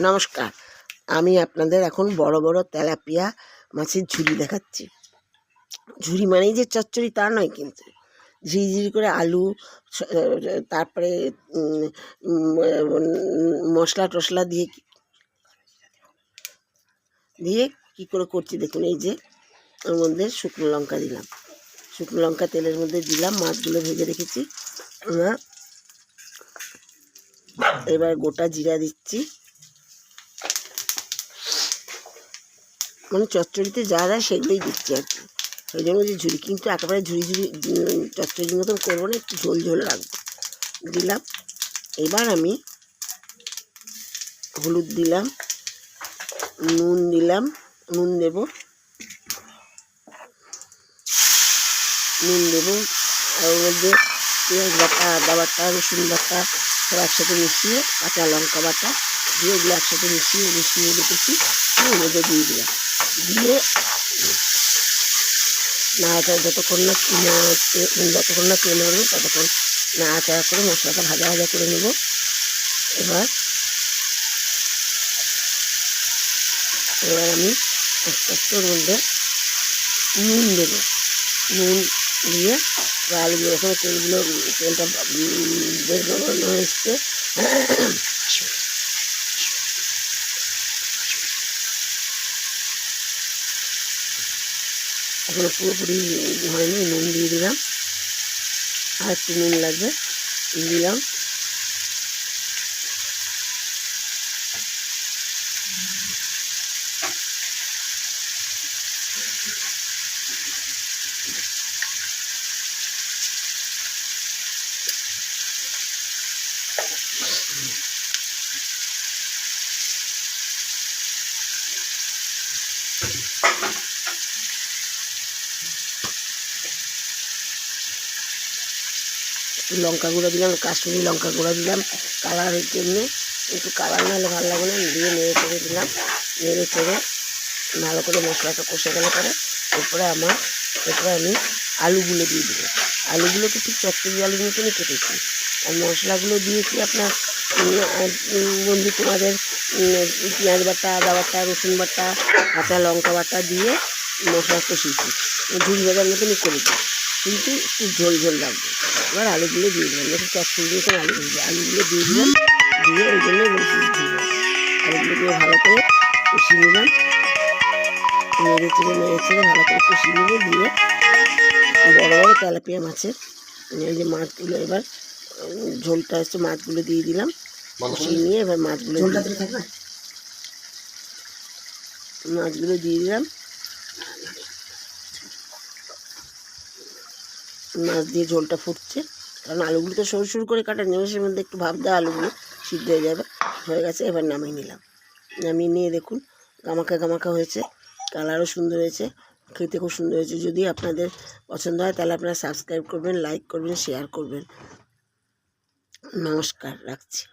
নমস্কার, আমি আপনাদের এখন বড় বড় তেলাপিয়া মাছের ঝুড়ি দেখাচ্ছি। ঝুড়ি মানেই যে চচ্চড়ি তা নয়, কিন্তু ঝিরিঝিরি করে আলু, তারপরে মশলা টশলা দিয়ে কী করে করছি দেখুন। এই যে ওর মধ্যে শুকনো লঙ্কা দিলাম, শুকনো লঙ্কা তেলের মধ্যে দিলাম, মাছগুলো ভেজে রেখেছি। এবার গোটা জিরা দিচ্ছি, মানে চচ্চড়িতে যা যায় সেগুলোই দিচ্ছি আর কি। ওই জন্য যে ঝুড়ি, কিন্তু একেবারে ঝুড়ি চচ্চড়ির মতন করবো না, একটু ঝোল ঝোল রাখবো। দিলাম। এবার আমি হলুদ দিলাম, নুন দিলাম, নুন দেব আর ওর মধ্যে পেঁয়াজ বাটা, আদা বাটা, রসুন বাটা সব একসাথে মিশিয়ে, কাঁচা লঙ্কা বাটা দিয়ে ওগুলো একসাথে মিশিয়ে রেখেছি, ওর মধ্যে দিয়ে দিলাম। দিয়ে নাড়াচাড়া যতক্ষণ না তেল বেরোবে ততক্ষণ নাড়াচাড়া করে মশলাটা ভাজা করে নেব। এবার আমি আস্তে আস্তে ওর মধ্যে নুন দেবো। নুন দিয়ে আলুগুলো, ওখানে তেলটা বের করে এসছে, এখনো পুরোপুরি হয়নি। নুন দিয়ে দিলাম, আর একটু নুন লাগবে, দিলাম। লঙ্কা গুঁড়ো দিলাম, কাশ্মীরি লঙ্কা গুঁড়ো দিলাম কালারের জন্য, একটু কালার না হলে ভালো লাগবে না। দিয়ে নেড়ে চেড়ে দিলাম, নেড়ে চেড়ে ভালো করে মশলাটা কষে গেলে পরে এরপরে আমি আলুগুলো দিয়ে দেবো। আলুগুলোকে ঠিক চচ্চড়ি আলুর মতনই কেটেছি, আর মশলাগুলো দিয়েছি আপনার বন্ধুত্ব মাছের পেঁয়াজ বাটা, আদা বাটা, রসুন বাটা, কাঁচা লঙ্কা বাটা দিয়ে মশলা কষিয়েছি, ঝুড়ি ভাজার মতনই করেছি, কিন্তু একটু ঝোল ঝোল লাগবে। এবার আলুগুলো দিয়ে দিলাম, যখন চচ্চড়ি দিয়েছেন আলুগুলো দিয়ে দিলাম, দিয়ে ওই জন্য আলুগুলো দিয়ে ভালো করে কষিয়ে নিলাম, নেড়ে চেড়ে ভালো করে কষিয়ে নেবো। দিয়ে বড়ো বড়ো তেলাপিয়া মাছের এই যে মাছগুলো, এবার ঝোলটা হচ্ছে মাছগুলো দিয়ে দিলাম, কষিয়ে নিয়ে এবার মাছগুলো দিয়ে দিলাম। মাছ দিয়ে ঝোলটা ফুটছে, কারণ আলুগুলো তো সরু সরু করে কাটা, নিমেষের মধ্যে একটু ভাপ দেওয়া, আলুগুলো সিদ্ধ হয়ে যাবে। হয়ে গেছে, এবার নামিয়ে নিলাম। নামিয়ে নিয়ে দেখুন গামাখা হয়েছে, কালারও সুন্দর হয়েছে, খেতে খুব সুন্দর হয়েছে। যদি আপনাদের পছন্দ হয় তাহলে আপনারা সাবস্ক্রাইব করবেন, লাইক করবেন, শেয়ার করবেন। নমস্কার, রাখছি।